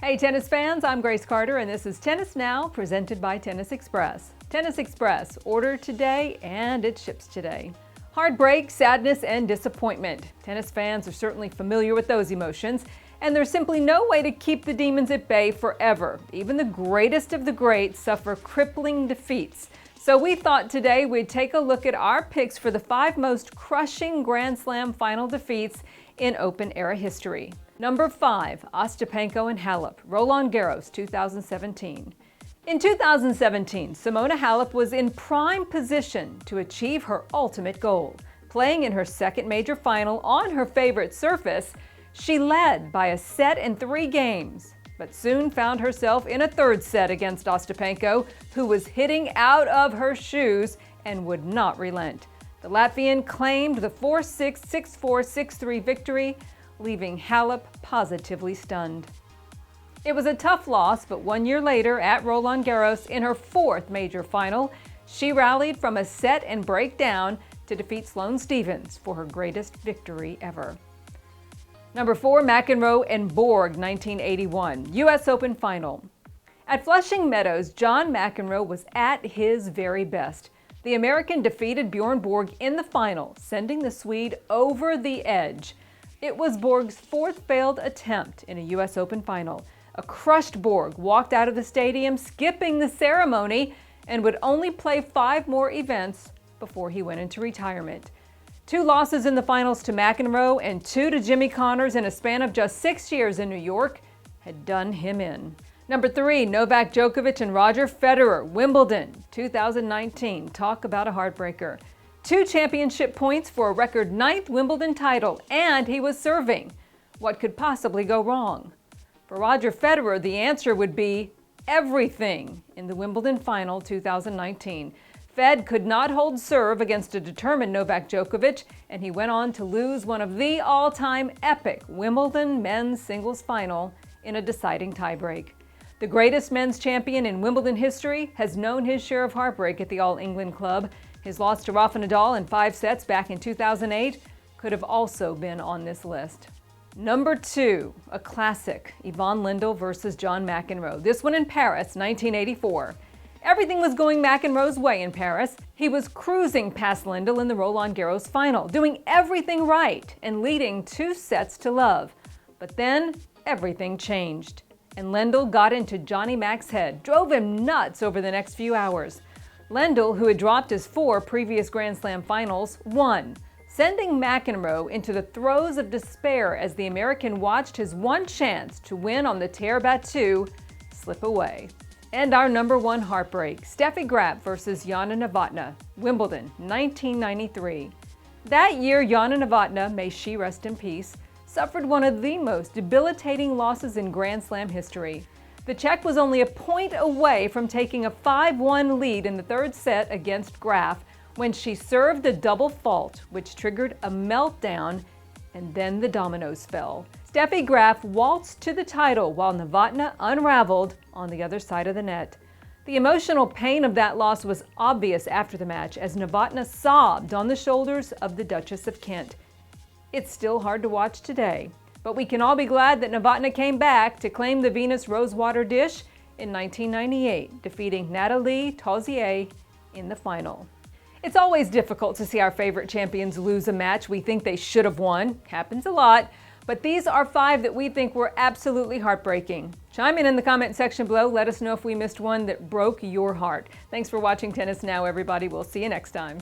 Hey tennis fans, I'm Grace Carter and this is Tennis Now presented by Tennis Express. Tennis Express, order today and it ships today. Heartbreak, sadness, and disappointment. Tennis fans are certainly familiar with those emotions, and there's simply no way to keep the demons at bay forever. Even the greatest of the greats suffer crippling defeats. So we thought today we'd take a look at our picks for the 5 most crushing Grand Slam final defeats in Open-era history. Number 5, Ostapenko and Halep, Roland Garros 2017. In 2017, Simona Halep was in prime position to achieve her ultimate goal. Playing in her second major final on her favorite surface, she led by a set in 3 games, but soon found herself in a third set against Ostapenko, who was hitting out of her shoes and would not relent. The Latvian claimed the 4-6, 6-4, 6-3 victory, leaving Halep positively stunned. It was a tough loss, but 1 year later at Roland Garros in her 4th major final, she rallied from a set and break down to defeat Sloane Stephens for her greatest victory ever. Number 4, McEnroe and Borg, 1981, U.S. Open Final. At Flushing Meadows, John McEnroe was at his very best. The American defeated Bjorn Borg in the final, sending the Swede over the edge. It was Borg's 4th failed attempt in a U.S. Open final. A crushed Borg walked out of the stadium, skipping the ceremony, and would only play 5 more events before he went into retirement. 2 losses in the finals to McEnroe and 2 to Jimmy Connors in a span of just 6 years in New York had done him in. Number 3, Novak Djokovic and Roger Federer, Wimbledon 2019. Talk about a heartbreaker. 2 championship points for a record 9th Wimbledon title, and he was serving. What could possibly go wrong? For Roger Federer, the answer would be everything in the Wimbledon final 2019. Fed could not hold serve against a determined Novak Djokovic, and he went on to lose one of the all-time epic Wimbledon men's singles final in a deciding tiebreak. The greatest men's champion in Wimbledon history has known his share of heartbreak at the All England Club. His loss to Rafa Nadal in 5 sets back in 2008 could have also been on this list. Number 2, a classic, Yvonne Lendl versus John McEnroe. This one in Paris, 1984. Everything was going McEnroe's way in Paris. He was cruising past Lendl in the Roland Garros final, doing everything right and leading 2 sets to love. But then everything changed, and Lendl got into Johnny Mac's head, drove him nuts over the next few hours. Lendl, who had dropped his 4 previous Grand Slam finals, won, sending McEnroe into the throes of despair as the American watched his one chance to win on the terre battue slip away. And our number 1 heartbreak, Steffi Graf versus Jana Novotná, Wimbledon, 1993. That year, Jana Novotná, may she rest in peace, suffered one of the most debilitating losses in Grand Slam history. The Czech was only a point away from taking a 5-1 lead in the 3rd set against Graf when she served a double fault, which triggered a meltdown, and then the dominoes fell. Steffi Graf waltzed to the title while Novotná unraveled on the other side of the net. The emotional pain of that loss was obvious after the match as Novotná sobbed on the shoulders of the Duchess of Kent. It's still hard to watch today, but we can all be glad that Novotná came back to claim the Venus Rosewater dish in 1998, defeating Nathalie Tauzier in the final. It's always difficult to see our favorite champions lose a match we think they should have won. Happens a lot, but these are 5 that we think were absolutely heartbreaking. Chime in the comment section below. Let us know if we missed one that broke your heart. Thanks for watching Tennis Now, everybody. We'll see you next time.